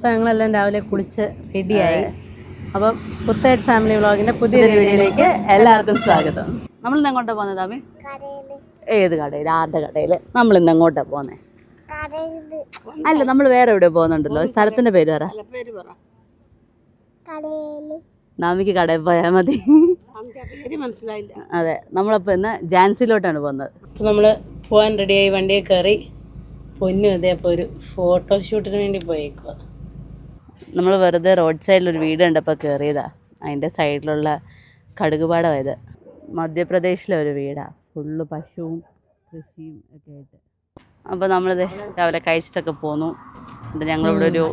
അപ്പോൾ ഞങ്ങളെല്ലാം രാവിലെ കുളിച്ച് റെഡിയായി. അപ്പം പുത്തേട്ട് ഫാമിലി വ്ളോഗിൻ്റെ പുതിയൊരു വീഡിയോയിലേക്ക് എല്ലാവർക്കും സ്വാഗതം. നമ്മളിന്ന് എങ്ങോട്ടാണ് പോകുന്നത് താമി? ഏത് കടയിൽ? ആരുടെ കടയിൽ? നമ്മളിന്ന് എങ്ങോട്ടാണ് പോകുന്നത്? അല്ല, നമ്മൾ വേറെ എവിടെ പോകുന്നുണ്ടല്ലോ, സ്ഥലത്തിന്റെ പേര് പറ. നാമിക്ക് കടയിൽ പോയാൽ മതി. മനസ്സിലായില്ല. അതെ, നമ്മളപ്പോൾ ഇന്ന് ജാൻസിലോട്ടാണ് പോകുന്നത്. അപ്പോൾ നമ്മൾ പോകാൻ റെഡിയായി, വണ്ടിയിൽ കയറി. പൊന്നും ഇതേ അപ്പോൾ ഒരു ഫോട്ടോഷൂട്ടിന് വേണ്ടി പോയേക്കുക. നമ്മൾ വെറുതെ റോഡ് സൈഡിലൊരു വീട് കണ്ടപ്പോൾ കയറിയതാ. അതിൻ്റെ സൈഡിലുള്ള കടുകുപാടമായത്. മധ്യപ്രദേശിലെ ഒരു വീടാണ്, ഫുള്ള് പശുവും കൃഷിയും ഒക്കെ ആയിട്ട്. അപ്പോൾ നമ്മളിത് രാവിലെ കഴിച്ചിട്ടൊക്കെ പോന്നു. എന്നിട്ട് ഞങ്ങളിവിടെ ഒരു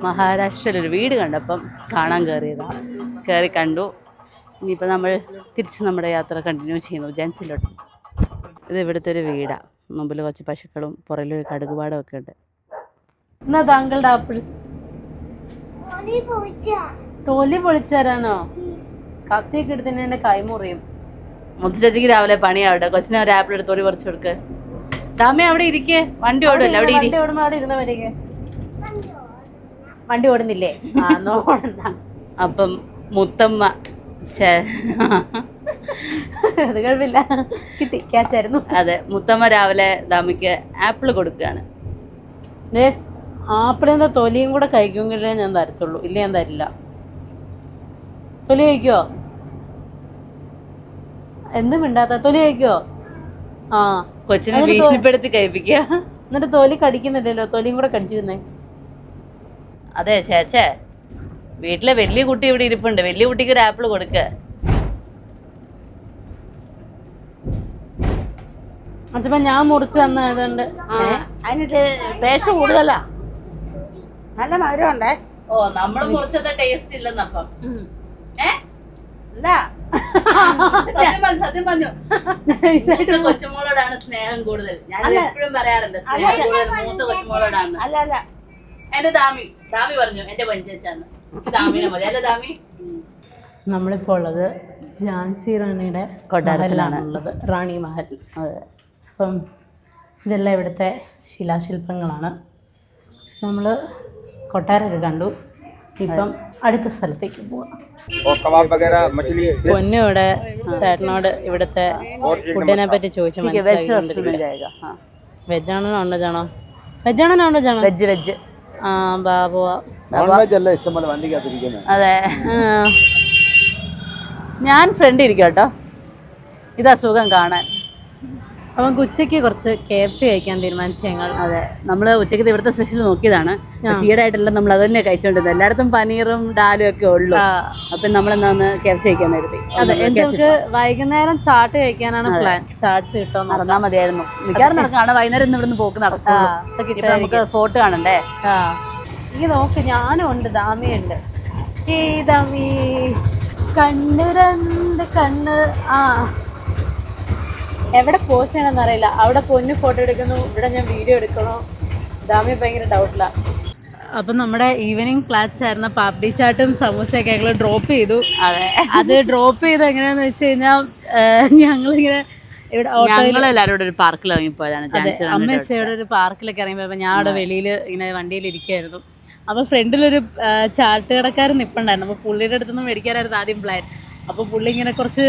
മഹാരാഷ്ട്രയിലൊരു വീട് കണ്ടപ്പം കാണാൻ കയറിയതാണ്. കയറി കണ്ടു. ഇനിയിപ്പോൾ നമ്മൾ തിരിച്ച് നമ്മുടെ യാത്ര കണ്ടിന്യൂ ചെയ്യുന്നു ജാൻസിലോട്ട്. ഇത് ഇവിടുത്തെ ഒരു വീടാണ്. മുമ്പിൽ കുറച്ച് പശുക്കളും പുറകിൽ കടുകുപാടം ഒക്കെ ഉണ്ട്. എന്നാ താങ്കളുടെ ആപ്പിൾ തൊലി പൊളിച്ചു തരാനോ? കത്തിയൊക്കെ എടുത്തന്നെ എൻ്റെ കൈമുറിയും. മുത്തശ്ശിക്ക് രാവിലെ പണിയാവട്ടെ. കൊച്ചിനെ ഒരു ആപ്പിൾ എടുത്ത് തൊലി പറിച്ചു കൊടുക്ക്. താമേ അവിടെ ഇരിക്കേ, വണ്ടി ഓടുമല്ലോ. അവിടെ ഓടുമ്പോ അവിടെ ഇരുന്ന വരിക. വണ്ടി ഓടുന്നില്ലേ? അപ്പം മുത്തമ്മ അത് കുഴപ്പമില്ല, കിട്ടി, ക്യാച്ചായിരുന്നു. അതെ, മുത്തമ്മ രാവിലെ ദാമിക്ക് ആപ്പിൾ കൊടുക്കുകയാണ്. ആപ്പിളിന്റെ തൊലിയും കൂടെ കഴിക്കുമെങ്കിലേ ഞാൻ തരത്തുള്ളൂ, ഇല്ല ഞാൻ തരില്ല. തൊലി കഴിക്കോ? എന്തും മിണ്ടാത്ത തൊലി കഴിക്കോ? ആ, കൊച്ചിനെ ഭീഷണിപ്പെടുത്തി കഴിപ്പിക്കുക. എന്നിട്ട് തൊലി കടിക്കുന്നില്ലല്ലോ, തൊലിയും കൂടെ കടിച്ചിരുന്നേ. അതെ ചേച്ചേ, വീട്ടിലെ വലിയ കുട്ടി ഇവിടെ ഇരിപ്പുണ്ട്. വലിയ കുട്ടിക്ക് ഒരു ആപ്പിൾ കൊടുക്ക. അച്ഛപ്പ ഞാൻ മുറിച്ച് തന്നതുകൊണ്ട് അതിന് ടേസ്റ്റ് കൂടുതലാ, നല്ല മധുരമുണ്ടേ. ഓ, നമ്മൾ മുറിച്ചത് ടേസ്റ്റ് ഇല്ലെന്നപ്പം. സത്യം പറഞ്ഞു, കൊച്ചുമോളോടാണ് സ്നേഹം കൂടുതൽ. ഞാൻ എപ്പോഴും പറയാറുണ്ട്, സ്നേഹം കൂടുതൽ മൂത്ത കൊച്ചുമോളോടാണ്. അല്ല, എന്റെ ദാമി പറഞ്ഞു എന്റെ പഞ്ചായത്താണ് ദാമിനെ മതി. അല്ല ദാമി, നമ്മളിപ്പോൾ ഉള്ളത് ഝാൻസി റാണിയുടെ കൊട്ടാരത്തിലാണുള്ളത്, റാണി മഹൽ. അതെ, അപ്പം ഇതെല്ലാം ഇവിടുത്തെ ശിലാശില്പങ്ങളാണ്. നമ്മൾ കൊട്ടാരമൊക്കെ കണ്ടു. ഇപ്പം അടുത്ത സ്ഥലത്തേക്ക് പോവാം. പൊന്നോട് ചേട്ടനോട് ഇവിടുത്തെ ഫുഡിനെ പറ്റി ചോദിച്ചു മനസ്സിലാക്കി. വെജാണോ നോൺ വെജാണോ? വെജാണോ നോൺ വെജാണോ? വെജ്. ആ, ബാബുവാ. അതെ, ഞാൻ ഫ്രണ്ട് ഇരിക്കും കേട്ടോ. ഇതാ സുഖം കാണാൻ. അപ്പം ഉച്ചയ്ക്ക് കുറച്ച് KFC കഴിക്കാൻ തീരുമാനിച്ചു ഞങ്ങൾ. അതെ, നമ്മൾ ഉച്ചയ്ക്ക് ഇവിടുത്തെ സ്പെഷ്യൽ നോക്കിയതാണ്. ഈടായിട്ടെല്ലാം നമ്മൾ അത് തന്നെ കഴിച്ചോണ്ടിരുന്നത്. എല്ലായിടത്തും പനീറും ഡാലും ഒക്കെ ഉള്ളു. അപ്പം നമ്മളെന്താന്ന് KFC കഴിക്കാൻ നേരത്തെ. അതെ, നമുക്ക് വൈകുന്നേരം ചാട്ട് കഴിക്കാനാണ് പ്ലാൻ. ചാട്ട്സ് കിട്ടും, നടന്നാൽ മതിയായിരുന്നു. മിക്കവാറും നടക്കാണ്. വൈകുന്നേരം ഇന്ന് ഇവിടുന്ന് പോക്ക് നടക്കും. നമുക്ക് ഫോട്ടോ കാണണ്ടേ? ഈ നോക്ക്, ഞാനും ഉണ്ട്, ദാമിയുണ്ട്. ഈ ദാമി കണ്ണ് രണ്ട് കണ്ണ്. ആ, എവിടെ പോസ്റ്റ് ചെയ്യണമെന്ന് അറിയില്ല. അവിടെ പൊന്നു ഫോട്ടോ എടുക്കുന്നു, ഇവിടെ ഞാൻ വീഡിയോ എടുക്കണോ? ദാമി ഭയങ്കര ഡൗട്ടിലാണ്. അപ്പം നമ്മുടെ ഈവനിങ് ക്ലാസ് ആയിരുന്ന പാപ്പടി ചാട്ടും സമൂസയൊക്കെ ഞങ്ങൾ ഡ്രോപ്പ് ചെയ്തു. അതെ, അത് ഡ്രോപ്പ് ചെയ്ത് എങ്ങനെയാന്ന് വെച്ച് കഴിഞ്ഞാൽ ഞങ്ങളിങ്ങനെ ഇവിടെ ഞങ്ങളെല്ലാവരും ഒരു പാർക്കിൽ ഇറങ്ങിപ്പോയതാണ്. അമ്മച്ചയുടെ ഒരു പാർക്കിലൊക്കെ ഇറങ്ങിയപ്പോൾ ഞാൻ അവിടെ വെളിയിൽ ഇങ്ങനെ വണ്ടിയിൽ ഇരിക്കുകയായിരുന്നു. അപ്പോൾ ഫ്രണ്ടിലൊരു ചാട്ട് കടക്കാരൻ നിൽപ്പുണ്ടായിരുന്നു. അപ്പോൾ പുള്ളിയുടെ അടുത്തൊന്നും മേടിക്കാനായിരുന്നു ആദ്യം പ്ലാൻ. അപ്പോൾ പുള്ളി ഇങ്ങനെ കുറച്ച്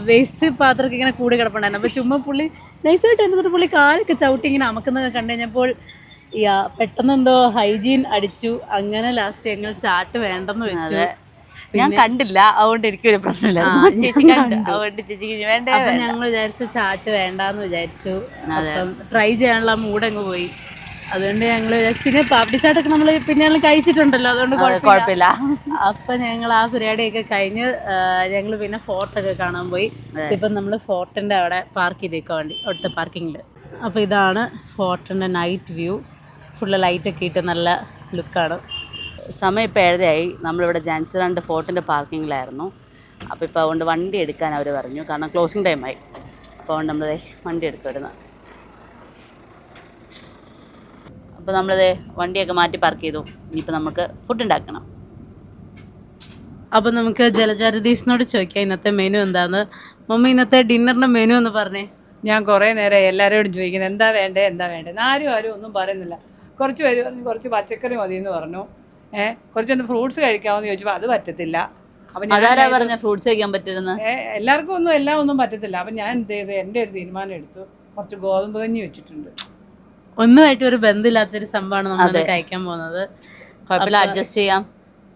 വേസ്റ്റ് പാത്രമൊക്കെ ഇങ്ങനെ കൂടി കിടപ്പുണ്ടായിരുന്നു. അപ്പോൾ ചുമ്മാ പുള്ളി നൈസായിട്ട് എന്നിട്ട് പുള്ളി കാലൊക്കെ ചവിട്ടി ഇങ്ങനെ അമക്കുന്നത് കണ്ടു കഴിഞ്ഞപ്പോൾ പെട്ടെന്ന് എന്തോ ഹൈജീൻ അടിച്ചു. അങ്ങനെ ലാസ്റ്റ് ഞങ്ങൾ ചാട്ട് വേണ്ടെന്ന് വെച്ചു. ഞാൻ കണ്ടില്ല, അതുകൊണ്ട് എനിക്കൊരു പ്രശ്നമില്ല. അപ്പം ഞങ്ങൾ വിചാരിച്ചു ചാട്ട് വേണ്ടാന്ന് വിചാരിച്ചു. അപ്പം ട്രൈ ചെയ്യാനുള്ള മൂടങ്ങ് പോയി. അതുകൊണ്ട് ഞങ്ങൾ പിന്നെ പാപ്പടി ചാട്ടൊക്കെ നമ്മൾ പിന്നെ ഞങ്ങൾ കഴിച്ചിട്ടുണ്ടല്ലോ, അതുകൊണ്ട് കുഴപ്പമില്ല. അപ്പൊ ഞങ്ങൾ ആ പരിപാടിയൊക്കെ കഴിഞ്ഞ് ഞങ്ങൾ പിന്നെ ഫോർട്ടൊക്കെ കാണാൻ പോയി. ഇപ്പം നമ്മൾ ഫോർട്ടിന്റെ അവിടെ പാർക്ക് ചെയ്തേക്കാൻ വേണ്ടി അവിടുത്തെ പാർക്കിങ്ങിൽ. അപ്പോൾ ഇതാണ് ഫോർട്ടിന്റെ നൈറ്റ് വ്യൂ. ഫുള്ള് ലൈറ്റൊക്കെ ഇട്ട് നല്ല ലുക്കാണ്. സമയം ഇപ്പോൾ 7:30. നമ്മളിവിടെ ജാൻസി റാണി ഫോർട്ടിൻ്റെ പാർക്കിങ്ങിലായിരുന്നു. അപ്പോൾ ഇപ്പോൾ അതുകൊണ്ട് വണ്ടി എടുക്കാൻ അവർ പറഞ്ഞു, കാരണം ക്ലോസിങ് ടൈമായി. അപ്പോൾ അതുകൊണ്ട് നമ്മൾ വണ്ടി എടുത്തിടുന്നത്. അപ്പോൾ നമ്മളിത് വണ്ടിയൊക്കെ മാറ്റി പാർക്ക് ചെയ്തു. ഇനിയിപ്പോൾ നമുക്ക് ഫുഡ് ഉണ്ടാക്കണം. അപ്പോൾ നമുക്ക് ജലജാരതീഷിനോട് ചോദിക്കാം ഇന്നത്തെ മെനു എന്താന്ന്. മമ്മി, ഇന്നത്തെ ഡിന്നറിൻ്റെ മെനു എന്ന് പറഞ്ഞേ. ഞാൻ കുറേ നേരം എല്ലാവരോടും ചോദിക്കുന്നത് എന്താ വേണ്ടേ. ആരും ഒന്നും പറയുന്നില്ല. കുറച്ച് പേര് പറഞ്ഞു കുറച്ച് പച്ചക്കറി മതി എന്ന് പറഞ്ഞു. കുറച്ചൊന്ന് ഫ്രൂട്ട്സ് കഴിക്കാമെന്ന് ചോദിച്ചപ്പോൾ അത് പറ്റത്തില്ല. അപ്പം അതാരാ പറഞ്ഞ ഫ്രൂട്ട്സ് കഴിക്കാൻ പറ്റിരുന്ന? എല്ലാവർക്കും ഒന്നും എല്ലാം ഒന്നും പറ്റത്തില്ല. അപ്പം ഞാൻ എന്ത് ചെയ്ത് എൻ്റെ ഒരു തീരുമാനം എടുത്തു, കുറച്ച് ഗോതമ്പ് കഞ്ഞി വെച്ചിട്ടുണ്ട്. ഒന്നുമായിട്ട് ഒരു ബന്ധമില്ലാത്തൊരു സംഭവമാണ് നമ്മൾ കഴിക്കാൻ പോകുന്നത്. കുഴപ്പമില്ല, അഡ്ജസ്റ്റ് ചെയ്യാം.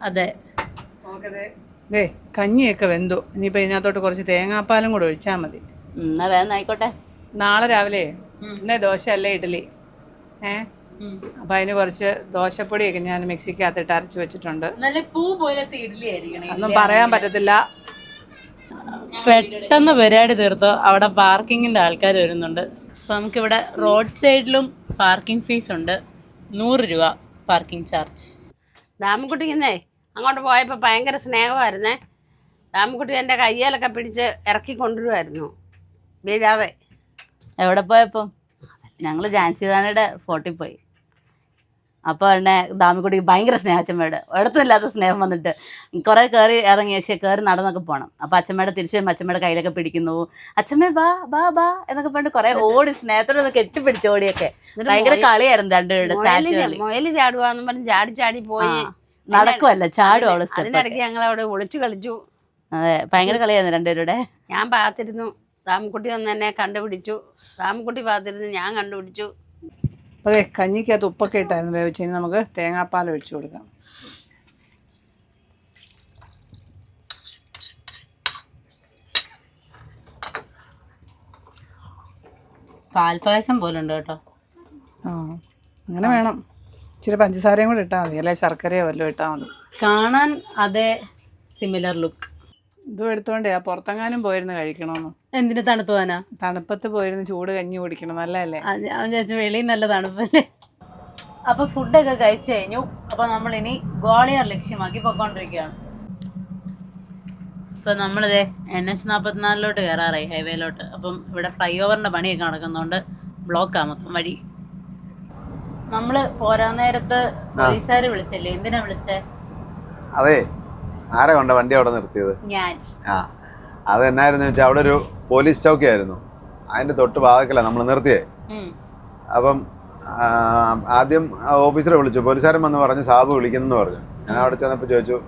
അതെ, ദേ കഞ്ഞിയൊക്കെ വെന്തു. ഇനിയിപ്പോൾ ഇതിനകത്തോട്ട് കുറച്ച് തേങ്ങാപ്പാലും കൂടെ ഒഴിച്ചാൽ മതി. എന്നാ വേഗം ആയിക്കോട്ടെ. നാളെ രാവിലെ ഇന്നേ ദോശ അല്ലേ ഇഡ്ഡലി, അപ്പം അതിന് കുറച്ച് ദോശപ്പൊടിയൊക്കെ ഞാൻ മിക്സിക്കകത്തിട്ട് അരച്ച് വെച്ചിട്ടുണ്ട്. നല്ല പൂ പോലത്തെ ഇഡ്ഡലി ആയിരിക്കണം. ഒന്നും പറയാൻ പറ്റത്തില്ല. പെട്ടെന്ന് പരിപാടി തീർത്തോ. അവിടെ പാർക്കിങ്ങിൻ്റെ ആൾക്കാർ വരുന്നുണ്ട്. അപ്പോൾ നമുക്കിവിടെ റോഡ് സൈഡിലും പാർക്കിംഗ് ഫീസ് ഉണ്ട്. 100 രൂപ പാർക്കിംഗ് ചാർജ്. ദാമക്കുട്ടിക്കുന്നേ അങ്ങോട്ട് പോയപ്പോൾ ഭയങ്കര സ്നേഹമായിരുന്നേ. ദാമക്കുട്ടി എൻ്റെ കയ്യിലൊക്കെ പിടിച്ച് ഇറക്കി കൊണ്ടുവരുമായിരുന്നു വീഴാതെ. എവിടെ പോയപ്പം? ഞങ്ങൾ ജാൻസി റാണിയുടെ ഫോർട്ടിൽ പോയി. അപ്പോൾ തന്നെ ദാമിക്കുട്ടിക്ക് ഭയങ്കര സ്നേഹം അച്ഛമ്മയുടെ. ഇടത്തുമില്ലാത്ത സ്നേഹം വന്നിട്ട് കുറേ കയറി ഇറങ്ങി കയറി നടന്നൊക്കെ പോകണം. അപ്പോൾ അച്ഛമ്മയുടെ തിരിച്ചു വരുമ്പോൾ അച്ഛമ്മയുടെ കയ്യിലൊക്കെ പിടിക്കുന്നു. അച്ഛമ്മേ ബാ ബാ ബാ എന്നൊക്കെ പറഞ്ഞിട്ട് കുറേ ഓടി സ്നേഹത്തോടെ ഒന്ന് കെട്ടിപ്പിടിച്ച് ഓടിയൊക്കെ. ഭയങ്കര കളിയായിരുന്നു രണ്ടുപേരുടെ. മുയല് ചാടുവാന്ന് പറഞ്ഞ് ചാടി ചാടി പോയി. നടക്കുമല്ല, ചാടും അവള്. അതിനിടയ്ക്ക് ഞങ്ങൾ അവിടെ ഒളിച്ചു കളിച്ചു. അതെ, ഭയങ്കര കളിയായിരുന്നു രണ്ടുപേരുടെ. ഞാൻ പാത്തിരുന്നു, ദാമക്കുട്ടി വന്ന് എന്നെ കണ്ടുപിടിച്ചു. ദാമക്കുട്ടി പാത്തിരുന്നു, ഞാൻ കണ്ടുപിടിച്ചു. അതെ, കഞ്ഞിക്കകത്ത് ഉപ്പൊക്കെ ഇട്ടായിരുന്നു വേവിച്ച്. ഇനി നമുക്ക് തേങ്ങാപ്പാൽ ഒഴിച്ചു കൊടുക്കാം. പാൽപ്പായസം പോലെ ഉണ്ട് കേട്ടോ. ആ, അങ്ങനെ വേണം. ഇച്ചിരി പഞ്ചസാരയും കൂടെ ഇട്ടാൽ മതി, അല്ലെ ശർക്കരയോ വല്ലതും ഇട്ടാൽ മതി. കാണാൻ അതേ സിമിലർ ലുക്ക്. ഇതും എടുത്തോണ്ടേ പുറത്തെങ്ങാനും പോയിരുന്ന് കഴിക്കണമെന്ന്. എന്തിനു തണുത്തു പോകാനാ? തണുപ്പത്ത് പോയിരുന്ന് ചൂട് കഞ്ഞി കുടിക്കണം, നല്ലതല്ലേ? ഞാൻ വിചാരിച്ചു വെളിയിൽ നല്ല തണുപ്പല്ലേ. അപ്പൊ ഫുഡൊക്കെ കഴിച്ചു കഴിഞ്ഞു. അപ്പൊ നമ്മളിനി ഗ്വാളിയർ ലക്ഷ്യമാക്കി പൊക്കോണ്ടിരിക്കുകയാണ്. ഇപ്പൊ നമ്മളിതേ NH44 കയറാറായി, ഹൈവേയിലോട്ട്. അപ്പം ഇവിടെ ഫ്ലൈ ഓവറിന്റെ പണിയൊക്കെ നടക്കുന്നതുകൊണ്ട് ബ്ലോക്കാ മൊത്തം വഴി. നമ്മള് പോരാൻ നേരത്ത് പോലീസുകാര് വിളിച്ചല്ലേ? എന്തിനാ വിളിച്ചേ? അതെ, ആരെ കൊണ്ട് വണ്ടി അവിടെ നിർത്തിയത്? ഞാൻ. അത് എന്നായിരുന്നു വെച്ചാൽ അവിടെ ഒരു പോലീസ് ചൗക്കിയായിരുന്നു. അതിന്റെ തൊട്ട് ഭാഗക്കല്ല നമ്മൾ നിർത്തിയേ. അപ്പം ആദ്യം ഓഫീസറെ വിളിച്ചു. പോലീസുകാരൻ വന്ന് പറഞ്ഞു സാബ് വിളിക്കുന്നെന്ന് പറഞ്ഞു. ഞാൻ അവിടെ ചെന്നപ്പോൾ ചോദിച്ചു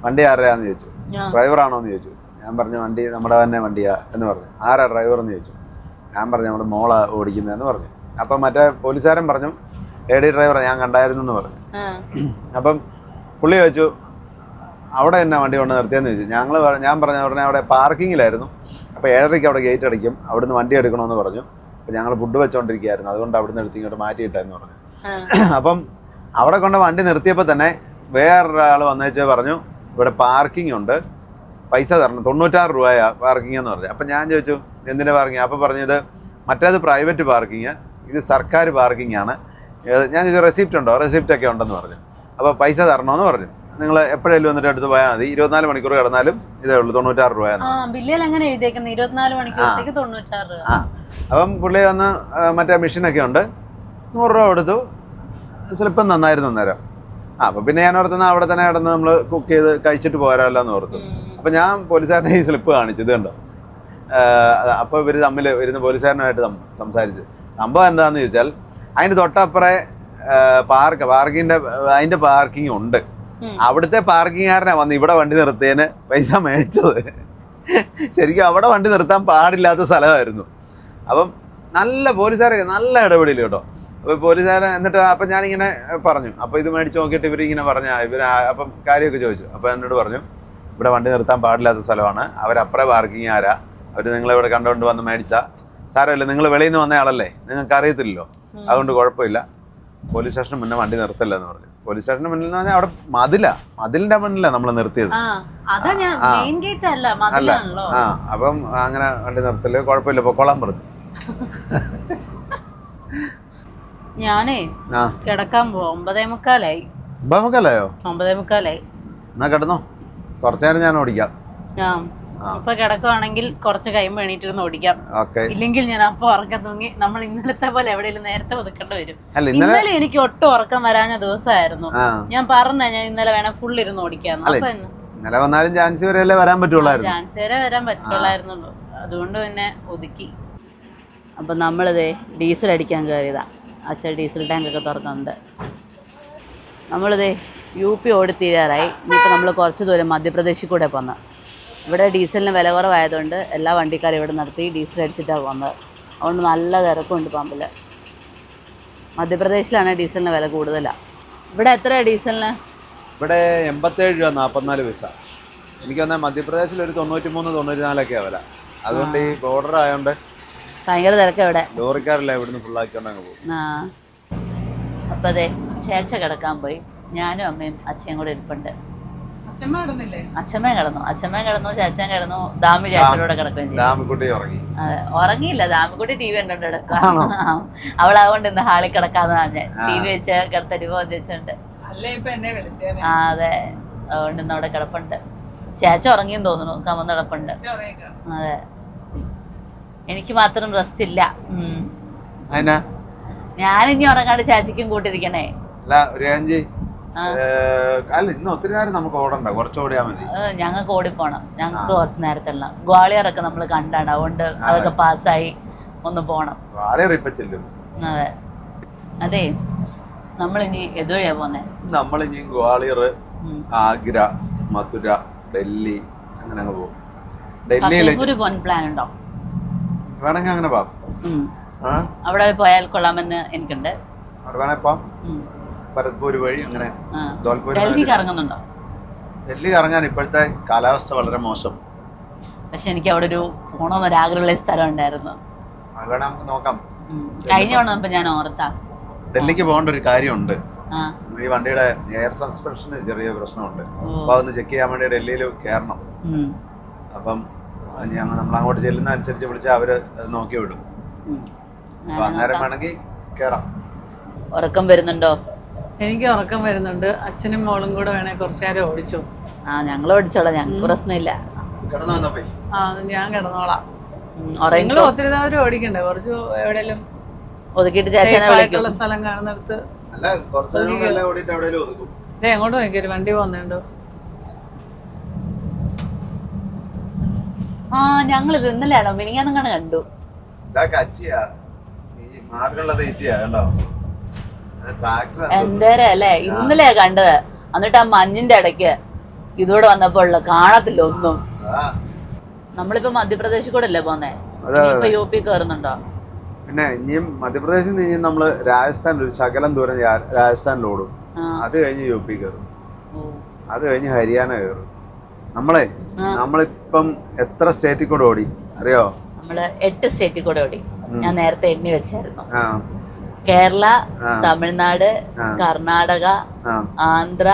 വണ്ടി ആരുടെയാന്ന് ചോദിച്ചു. ഡ്രൈവറാണോ എന്ന് ചോദിച്ചു. ഞാൻ പറഞ്ഞു വണ്ടി നമ്മുടെ തന്നെ വണ്ടിയാ എന്ന് പറഞ്ഞു. ആരാ ഡ്രൈവർ എന്ന് ചോദിച്ചു. ഞാൻ പറഞ്ഞു നമ്മുടെ മോളാ ഓടിക്കുന്നതെന്ന് പറഞ്ഞു. അപ്പം മറ്റേ പോലീസുകാരൻ പറഞ്ഞു AD ഡ്രൈവറാ, ഞാൻ കണ്ടായിരുന്നു എന്ന് പറഞ്ഞു. അപ്പം പുള്ളി ചോദിച്ചു അവിടെ എന്നാ വണ്ടി കൊണ്ട് നിർത്തിയെന്ന് ചോദിച്ചു. ഞാൻ പറഞ്ഞ ഉടനെ അവിടെ പാർക്കിങ്ങിലായിരുന്നു. അപ്പോൾ 7:30 അവിടെ ഗേറ്റ് അടിക്കും, അവിടുന്ന് വണ്ടി എടുക്കണമെന്ന് പറഞ്ഞു. അപ്പോൾ ഞങ്ങൾ ഫുഡ് വെച്ചോണ്ടിരിക്കുകയായിരുന്നു, അതുകൊണ്ട് അവിടുന്ന് എടുത്ത് ഇങ്ങോട്ട് മാറ്റിയിട്ടെന്ന് പറഞ്ഞു. അപ്പം അവിടെ കൊണ്ട് വണ്ടി നിർത്തിയപ്പോൾ തന്നെ വേറൊരാൾ വന്നേച്ച് പറഞ്ഞു ഇവിടെ പാർക്കിംഗ് ഉണ്ട്, പൈസ തരണം, 96 രൂപയാ പാർക്കിംഗ് എന്ന് പറഞ്ഞു. അപ്പം ഞാൻ ചോദിച്ചു എന്തിൻ്റെ പാർക്കിംഗ്? അപ്പോൾ പറഞ്ഞത് മറ്റേത് പ്രൈവറ്റ് പാർക്കിങ്, ഇത് സർക്കാർ പാർക്കിംഗ് ആണ്. ഞാൻ ചോദിച്ചു റെസിപ്റ്റ് ഉണ്ടോ? റെസിപ്റ്റൊക്കെ ഉണ്ടെന്ന് പറഞ്ഞു. അപ്പോൾ പൈസ തരണമെന്ന് പറഞ്ഞു. നിങ്ങൾ എപ്പോഴേലും വന്നിട്ട് എടുത്ത് പോയാൽ മതി, 24 മണിക്കൂർ കിടന്നാലും ഇതേ ഉള്ളൂ, 96 രൂപയാണ്. ആ, അപ്പം പുള്ളി വന്ന് മറ്റേ മെഷീനൊക്കെ ഉണ്ട്, 100 രൂപ കൊടുത്തു. സ്ലിപ്പം നന്നായിരുന്നു അന്നേരം. അപ്പം പിന്നെ ഞാൻ ഓർത്തുന്ന അവിടെ തന്നെ കിടന്ന് നമ്മൾ കുക്ക് ചെയ്ത് കഴിച്ചിട്ട് പോരാമല്ലോ എന്ന് ഓർത്തു. അപ്പം ഞാൻ പോലീസുകാരനെ ഈ സ്ലിപ്പ് കാണിച്ചു, ഇത് കണ്ടോ. അപ്പോൾ ഇവർ തമ്മിൽ വരുന്ന പോലീസുകാരനുമായിട്ട് സംസാരിച്ച് സംഭവം എന്താണെന്ന് ചോദിച്ചാൽ അതിൻ്റെ തൊട്ടപ്പുറേ അതിൻ്റെ പാർക്കിംഗ് ഉണ്ട്. അവിടുത്തെ പാർക്കിംഗുകാരനാ വന്ന് ഇവിടെ വണ്ടി നിർത്തിയതിന് പൈസ മേടിച്ചത്. ശരിക്കും അവിടെ വണ്ടി നിർത്താൻ പാടില്ലാത്ത സ്ഥലമായിരുന്നു. അപ്പം നല്ല പോലീസുകാരൊക്കെ നല്ല ഇടപെടൽ കേട്ടോ. അപ്പോൾ പോലീസുകാരൻ എന്നിട്ട് അപ്പം ഞാനിങ്ങനെ പറഞ്ഞു. അപ്പോൾ ഇത് മേടിച്ച് നോക്കിയിട്ട് ഇവരിങ്ങനെ അപ്പം കാര്യമൊക്കെ ചോദിച്ചു. അപ്പോൾ എന്നോട് പറഞ്ഞു ഇവിടെ വണ്ടി നിർത്താൻ പാടില്ലാത്ത സ്ഥലമാണ്, അവരപ്പുറേ പാർക്കിംഗ് ആരാ, അവർ നിങ്ങളിവിടെ കണ്ടുകൊണ്ട് വന്ന് മേടിച്ചാൽ സാരമില്ല, നിങ്ങൾ വെളിയിൽ നിന്ന് വന്ന ആളല്ലേ, നിങ്ങൾക്ക് അറിയത്തില്ലല്ലോ, അതുകൊണ്ട് കുഴപ്പമില്ല, പോലീസ് സ്റ്റേഷന് മുന്നേ വണ്ടി നിർത്തില്ല എന്ന് പറഞ്ഞു. പോലീസ് സ്റ്റേഷന് മുന്നിൽ എന്ന് പറഞ്ഞാൽ അവിടെ മതിലിന്റെ മുന്നിലാ നമ്മൾ നിർത്തിയത്. അല്ല, അപ്പം അങ്ങനെ വണ്ടി നിർത്തല് കുഴപ്പമില്ല, പൊക്കോളാൻ പറഞ്ഞു. ഞാനേ കിടക്കാൻ പോവാ, 9:45. 9:45? 9:45. എന്നാ കിടന്നോ, കുറച്ചു നേരം ഞാൻ ഓടിക്കാം. ഇപ്പൊ കിടക്കുവാണെങ്കിൽ കുറച്ച് കഴിയുമ്പോ എണീറ്റിരുന്ന് ഓടിക്കാം. ഇല്ലെങ്കിൽ ഞാൻ അപ്പൊ ഉറക്കം തൂങ്ങി. നമ്മൾ ഇന്നലത്തെ പോലെ എവിടെയെങ്കിലും നേരത്തെ ഒതുക്കേണ്ടി വരും. ഇന്നലെ എനിക്ക് ഒട്ടും ഉറക്കം വരാഞ്ഞ ദിവസമായിരുന്നു. ഞാൻ പറഞ്ഞ ഞാൻ ഇന്നലെ വേണം ഫുൾ ഇരുന്ന് ഓടിക്കാന്ന്. അപ്പൊ ഇന്നലെ വന്നാലും ജാൻസി വരെ വരാൻ പറ്റുള്ളായിരുന്നു. ജാൻസി വരെ വരാൻ പറ്റുള്ളായിരുന്നുള്ളൂ, അതുകൊണ്ട് പിന്നെ ഒതുക്കി. അപ്പം നമ്മളിതേ ഡീസൽ അടിക്കാൻ കയറിയതാ. അച്ഛൻ ഡീസൽ ടാങ്കൊക്കെ തുറക്കുന്നുണ്ട്. നമ്മളിതേ UP ഓടിത്തീരാറായി. ഇനിയിപ്പോൾ നമ്മൾ കുറച്ച് ദൂരം മധ്യപ്രദേശിൽ കൂടെ പോകുന്നത്. ഇവിടെ ഡീസലിന് വില കുറവായതുകൊണ്ട് എല്ലാ വണ്ടിക്കാരും ഇവിടെ നിർത്തി ഡീസൽ അടിച്ചിട്ടാണ് പോകുന്നത്. അതുകൊണ്ട് നല്ല തിരക്കുണ്ട് പമ്പിൽ. മധ്യപ്രദേശിലാണ് ഡീസലിന് വില കൂടുതലാണ്. ഇവിടെ എത്രയാണ് ഡീസലിന്? ഇവിടെ 87 രൂപ 44 പൈസ. എനിക്ക് വന്നാൽ മധ്യപ്രദേശിൽ ഒരു 93, 94 വില. അതുകൊണ്ട് ഈ ബോർഡർ ആയതുകൊണ്ട് ഭയങ്കര തിരക്കാണ് ഇവിടെ. ലോറിക്കാരെല്ലാം ഇവിടുന്ന് ഫുള്ളാക്കിക്കൊണ്ട് അങ്ങ് പോകും. അപ്പം അതെ, ചേച്ച കിടക്കാൻ പോയി. ഞാനും അമ്മയും അച്ഛയും കൂടെ ഇരിപ്പുണ്ട്. അച്ഛമ്മയും കിടന്നു, ചേച്ചൻ കിടന്നു. ദാമി ചേച്ചനോടെ കിടക്കുകയും ചെയ്തു. ദാമിക്കുട്ടി ഉറങ്ങി. ഉറങ്ങിയില്ല, ദാമിക്കുട്ടി TV കണ്ടോണ്ട് കിടക്കാം. അവളാകൊണ്ട് ഇന്ന് ഹാളിൽ കിടക്കാന്ന് പറഞ്ഞ TV വെച്ച് കിടത്തരുമോ എന്ന് ചോദിച്ചോണ്ട്. അതെ, അതുകൊണ്ട് ഇന്ന് അവിടെ കിടപ്പുണ്ട്. ചേച്ച ഉറങ്ങിയെന്ന് തോന്നുന്നു, കമന്ന് കിടപ്പുണ്ട്. അതെ, എനിക്ക് മാത്രം റെസ്റ്റ് ഇല്ല. ഞാനിനി ഉറങ്ങാണ്ട് ചേച്ചിക്കും കൂട്ടിരിക്കണേ. അല്ല, ഇന്ന് ഒത്തിരി നേരം നമുക്ക് ഓടണ്ട, കുറച്ച് ഓടിയാൽ മതി. ഞങ്ങൾക്ക് ഓടിപ്പോണം, ഞങ്ങൾക്ക് കുറച്ച് നേരത്തെല്ലാം. ഗ്വാളിയറൊക്കെ നമ്മൾ കണ്ടാണ്, അതുകൊണ്ട് അതൊക്കെ പാസ്സായി ഒന്ന് പോണം. ഗ്വാളിയർ ഇപ്പൊ ചെല്ലും. അതെ അതെ, നമ്മളിനി എതുവഴിയാ പോന്നെ? നമ്മളിനി ഗ്വാളിയർ, ആഗ്ര, മഥുര, ഡൽഹി അങ്ങനെ അങ്ങ് പോകും. ഡൽഹിയിൽ പോകാൻ പ്ലാൻ ഉണ്ടോ? വേണമെങ്കിൽ അങ്ങനെ പോവാം. അവിടെ പോയാൽ കൊള്ളാമെന്ന് എനിക്കുണ്ട്. അവിടെ വേണേ പോവാം. ഭരത്പൂർ വഴി അങ്ങനെ ഡൽഹി കറങ്ങുന്നുണ്ടോ? ഡൽഹി കറങ്ങാൻ ഇപ്പോഴത്തെ കാലാവസ്ഥ വളരെ മോശം. പക്ഷെ എനിക്ക് അവിടെ ഒരു പോണമെന്നൊരാഗ്രഹമുള്ള സ്ഥലം ഉണ്ടായിരുന്നു. അത് വേണം, നമുക്ക് നോക്കാം. കഴിഞ്ഞ തവണ ഞാൻ ഓർത്താ ഡൽഹിക്ക് പോകേണ്ട ഒരു കാര്യമുണ്ട്. ഈ വണ്ടിയുടെ എയർ സസ്പെൻഷന് ചെറിയ പ്രശ്നമുണ്ട്. അപ്പൊ അതൊന്ന് ചെക്ക് ചെയ്യാൻ വേണ്ടി ഡൽഹിയിൽ കയറണം. അപ്പം നമ്മൾ അങ്ങോട്ട് ചെല്ലുന്ന അനുസരിച്ച് വിളിച്ചാൽ അവര് നോക്കി വിടും. അപ്പൊ അന്നേരം വേണമെങ്കിൽ കയറാം. ഉറക്കം വരുന്നുണ്ടോ? എനിക്ക് ഉറക്കം വരുന്നുണ്ട്. അച്ഛനും മോളും കൂടെ വേണേ കുറച്ചു നേരം ഓടിച്ചോ. ഞങ്ങൾ ഓടിച്ചോളാം, ഞങ്ങൾക്ക് പ്രശ്നമില്ല. ഞാൻ കിടന്നോളാം. നിങ്ങൾ ഒത്തിരി നേരം ഓടിക്കണ്ടേ? കുറച്ച് എവിടെയെങ്കിലും ഒതുക്കിയിട്ട് സ്ഥലം കാണുന്നിടത്ത്. എങ്ങോട്ട് നോക്കി ഒരു വണ്ടി പോകുന്നുണ്ടോ? ഞങ്ങളിത് ഇന്നലെയാണോ മിനിങ്ങാന്നങ്ങാണ് കണ്ടു. എന്തേരം അല്ലേ, ഇന്നലെയാ കണ്ടത്. എന്നിട്ട് ആ മഞ്ഞിന്റെ ഇടയ്ക്ക് ഇതോടെ വന്നപ്പോൾ കാണത്തില്ല ഒന്നും. നമ്മളിപ്പോ മധ്യപ്രദേശിൽ കൂടെ അല്ലേ പോന്നേ? ഇപ്പൊ UP കയറുന്നുണ്ടോ? പിന്നെ ഇനിയും മധ്യപ്രദേശിൽ നിന്ന് നമ്മള് രാജസ്ഥാൻ ഒരു ശകലം ദൂരം രാജസ്ഥാനിലോടും. അത് കഴിഞ്ഞ് UP കയറും. അത് കഴിഞ്ഞ് ഹരിയാന കയറും. നമ്മളിപ്പം എത്ര സ്റ്റേറ്റിൽ കൂടെ ഓടി അറിയോ? നമ്മള് 8 സ്റ്റേറ്റിൽ കൂടെ ഓടി. ഞാൻ നേരത്തെ എണ്ണി വെച്ചായിരുന്നു. കേരള, തമിഴ്നാട്, കർണാടക, ആന്ധ്ര,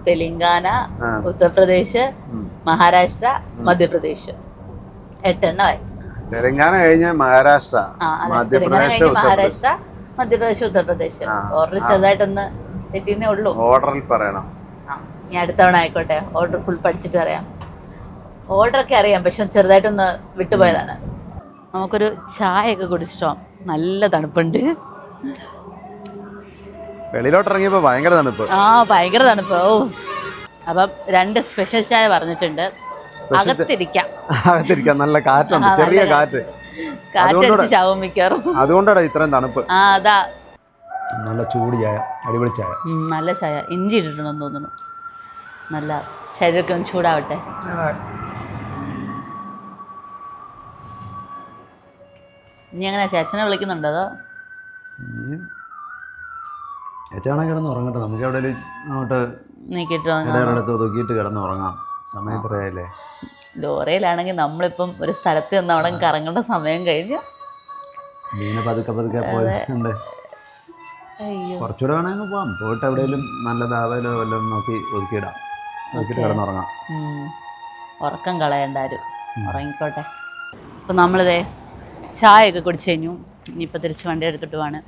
തെലങ്കാന, ഉത്തർപ്രദേശ്, മഹാരാഷ്ട്ര, മധ്യപ്രദേശ്. 8 എണ്ണമായി. തെലങ്കാന കഴിഞ്ഞ് മഹാരാഷ്ട്ര, മഹാരാഷ്ട്ര, മധ്യപ്രദേശ്, ഉത്തർപ്രദേശ്. ഓർഡർ ചെറുതായിട്ടൊന്ന് തെറ്റിന്നേ ഉള്ളൂ. ഓർഡറിൽ പറയണം. ഞാൻ അടുത്ത തവണ ആയിക്കോട്ടെ, ഓർഡർ ഫുൾ പഠിച്ചിട്ട് അറിയാം. ഓർഡറൊക്കെ അറിയാം, പക്ഷെ ചെറുതായിട്ടൊന്ന് വിട്ടുപോയതാണ്. നമുക്കൊരു ചായയൊക്കെ കുടിച്ചിട്ടോ. നല്ല തണുപ്പുണ്ട്. വെളിയിലോട്ട് ഇറങ്ങിയപ്പോ ഭയങ്കര തണുപ്പ്. ഭയങ്കര തണുപ്പ്. അപ്പം 2 സ്പെഷ്യൽ ചായ പറഞ്ഞിട്ടുണ്ട്. അകത്തിരിക്കാം, നല്ല കാറ്റുണ്ട്, ചെറിയ കാറ്റ്. കാറ്റടിച്ച് ചാവും മിക്കവാറും. അതുകൊണ്ടാണ് ഇത്രയും തണുപ്പ്. അതാ നല്ല ചൂട് ചായ, അടിപൊളി ചായ, നല്ല ചായ. ഇഞ്ചി ഇട്ടിട്ടുണ്ടെന്ന് തോന്നുന്നു. നല്ല ശരീരമൊക്കെ ഒന്ന് ചൂടാവട്ടെ. ഇനി അങ്ങനെ ചേച്ചനെ വിളിക്കുന്നുണ്ടോ? അതോ ചേച്ചാണെ കിടന്ന് ഉറങ്ങട്ടെ. നമുക്ക് എവിടെ അങ്ങോട്ട് ഒതുക്കിയിട്ട് കിടന്ന് ഉറങ്ങാം. സമയം എത്രയായില്ലേ? ലോറിയിലാണെങ്കിൽ നമ്മളിപ്പം ഒരു സ്ഥലത്ത് നിന്ന് അവിടെ കറങ്ങേണ്ട സമയം കഴിഞ്ഞു. മീനെ പതുക്കെ പോയിട്ടുണ്ട്. കുറച്ചുകൂടെ വേണമെങ്കിൽ പോവാം. പോയിട്ട് എവിടെയെങ്കിലും നല്ലതാവലോ വല്ലതും നോക്കി ഒതുക്കിയിടാം. നോക്കിയിട്ട് കിടന്നുറങ്ങാം. ഉറക്കം കളയണ്ടാരും, ഉറങ്ങിക്കോട്ടെ. അപ്പം നമ്മളിതേ ചായയൊക്കെ കുടിച്ചു കഴിഞ്ഞു. ഇനിയിപ്പോൾ തിരിച്ച് വണ്ടി എടുത്തിട്ട് പോവാണ്.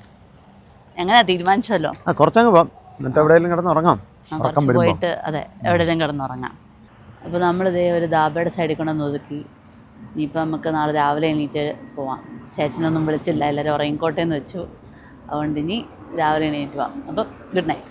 എങ്ങനെയാ തീരുമാനിച്ചല്ലോ? കുറച്ചങ്ങ് പോവാം, എന്നിട്ട് എവിടെയെങ്കിലും കിടന്നുറങ്ങാം. പോയിട്ട് അതെ, എവിടെയെങ്കിലും കിടന്നുറങ്ങാം. അപ്പോൾ നമ്മളിതേ ഒരു ധാബയുടെ സൈഡിൽ കൊണ്ടൊന്ന് ഒതുക്കി. ഇനിയിപ്പോൾ നമുക്ക് നാളെ രാവിലെ എണീറ്റ് പോവാം. ചേച്ചനൊന്നും വിളിച്ചില്ല, എല്ലാവരും ഉറങ്ങിക്കോട്ടെ എന്ന് വെച്ചു. അതുകൊണ്ട് ഇനി രാവിലെ എണീറ്റ് പോവാം. അപ്പം ഗുഡ് നൈറ്റ്.